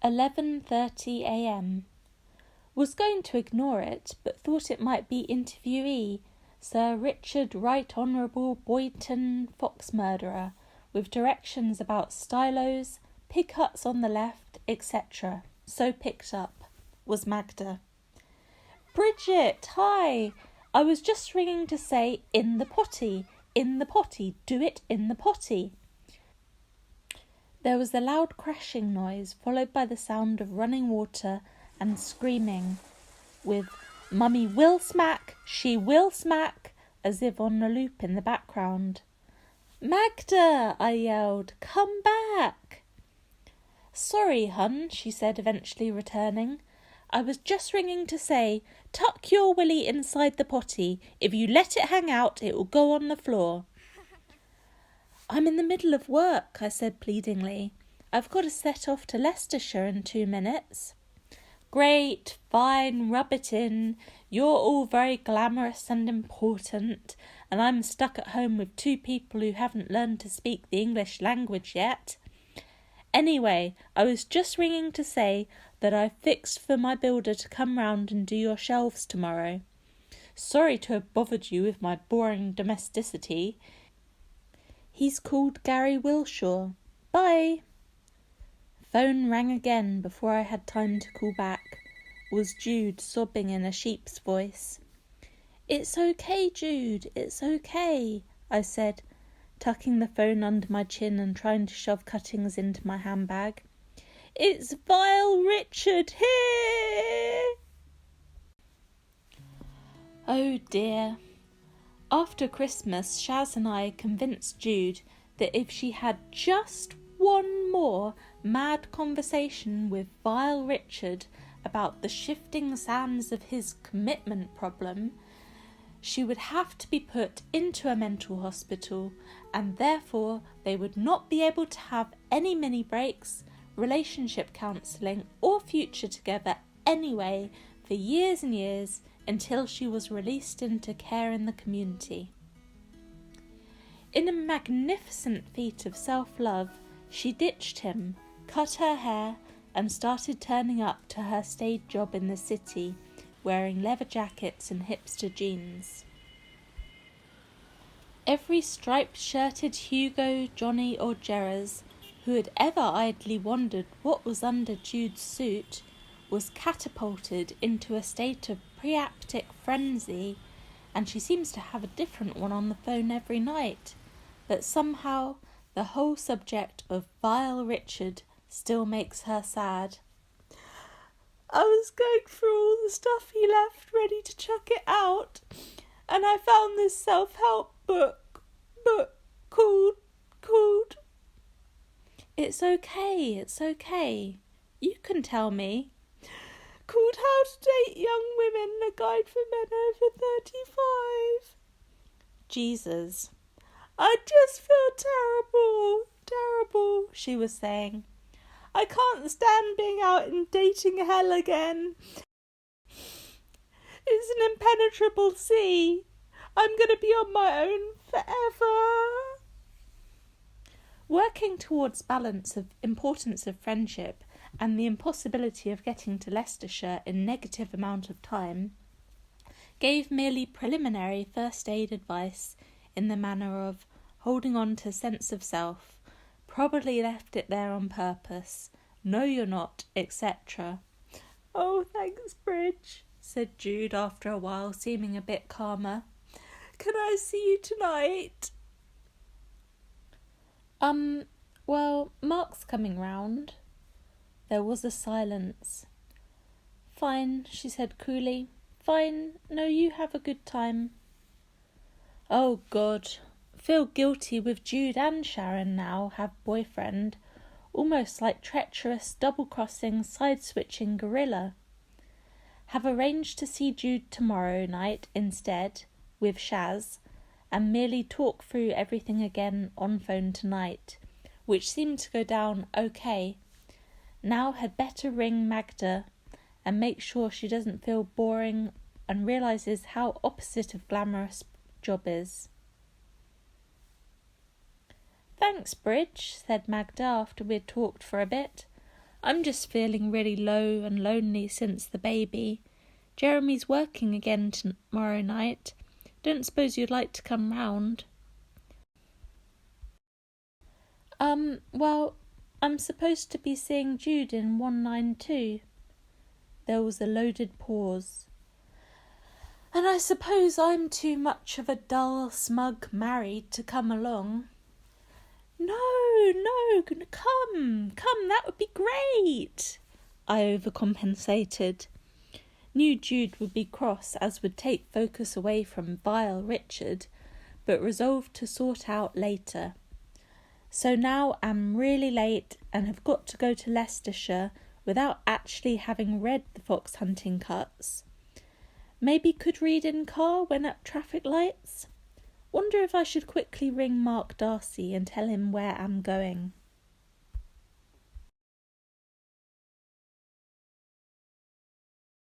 11:30 a.m. Was going to ignore it, but thought it might be interviewee Sir Richard Right Honourable Boynton Fox Murderer, with directions about stylos, pig huts on the left, etc. So picked up. Was Magda. Bridget, hi! I was just ringing to say, in the potty, do it in the potty. There was a loud crashing noise, followed by the sound of running water and screaming, with "Mummy will smack, she will smack," as if on a loop in the background. "Magda," I yelled, "come back." "Sorry, hun," she said, eventually returning. "I was just ringing to say, tuck your willy inside the potty. If you let it hang out, it will go on the floor." "I'm in the middle of work," I said pleadingly. "I've got to set off to Leicestershire in 2 minutes." "Great, fine, rub it in. You're all very glamorous and important, and I'm stuck at home with 2 people who haven't learned to speak the English language yet. Anyway, I was just ringing to say that I've fixed for my builder to come round and do your shelves tomorrow. Sorry to have bothered you with my boring domesticity. He's called Gary Wilshaw. Bye." Phone rang again before I had time to call back. Was Jude sobbing in a sheep's voice. "It's okay, Jude, it's okay," I said, tucking the phone under my chin and trying to shove cuttings into my handbag. "It's Vile Richard here!" Oh dear. After Christmas, Shaz and I convinced Jude that if she had just one more mad conversation with Vile Richard about the shifting sands of his commitment problem, she would have to be put into a mental hospital, and therefore they would not be able to have any mini breaks, relationship counselling, or future together anyway for years and years, until she was released into care in the community. In a magnificent feat of self-love, she ditched him, cut her hair, and started turning up to her stage job in the city, wearing leather jackets and hipster jeans. Every striped-shirted Hugo, Johnny or Gerrars who had ever idly wondered what was under Jude's suit was catapulted into a state of preaptic frenzy, and she seems to have a different one on the phone every night, but somehow the whole subject of Vile Richard still makes her sad. "I was going through all the stuff he left, ready to chuck it out, and I found this self-help book called... It's okay. You can tell me. Called How to Date Young Women, a guide for men over 35. Jesus. I just feel terrible, she was saying. I can't stand being out in dating hell again. It's an impenetrable sea. I'm going to be on my own forever. Working towards balance of importance of friendship and the impossibility of getting to Leicestershire in negative amount of time, gave merely preliminary first aid advice in the manner of holding on to sense of self, probably left it there on purpose, no you're not, etc. "Oh, thanks, Bridge," said Jude after a while, seeming a bit calmer. "Can I see you tonight?" Well, Mark's coming round." There was a silence. "Fine," she said coolly. "Fine. No, you have a good time." Oh, God. Feel guilty with Jude and Sharon now, have boyfriend. Almost like treacherous, double-crossing, side-switching gorilla. Have arranged to see Jude tomorrow night instead, with Shaz, and merely talk through everything again on phone tonight, which seemed to go down okay. Now had better ring Magda and make sure she doesn't feel boring and realises how opposite of glamorous job is. "Thanks, Bridge," said Magda after we'd talked for a bit. I'm just feeling really low and lonely since the baby. Jeremy's working again tomorrow night. Don't suppose you'd like to come round? Well, I'm supposed to be seeing Jude in 192. There was a loaded pause. And I suppose I'm too much of a dull, smug married to come along. No, come, that would be great, I overcompensated. Knew Jude would be cross, as would take focus away from vile Richard, but resolved to sort out later. So now I'm really late and have got to go to Leicestershire without actually having read the fox hunting cuts. Maybe could read in car when at traffic lights? Wonder if I should quickly ring Mark Darcy and tell him where I'm going.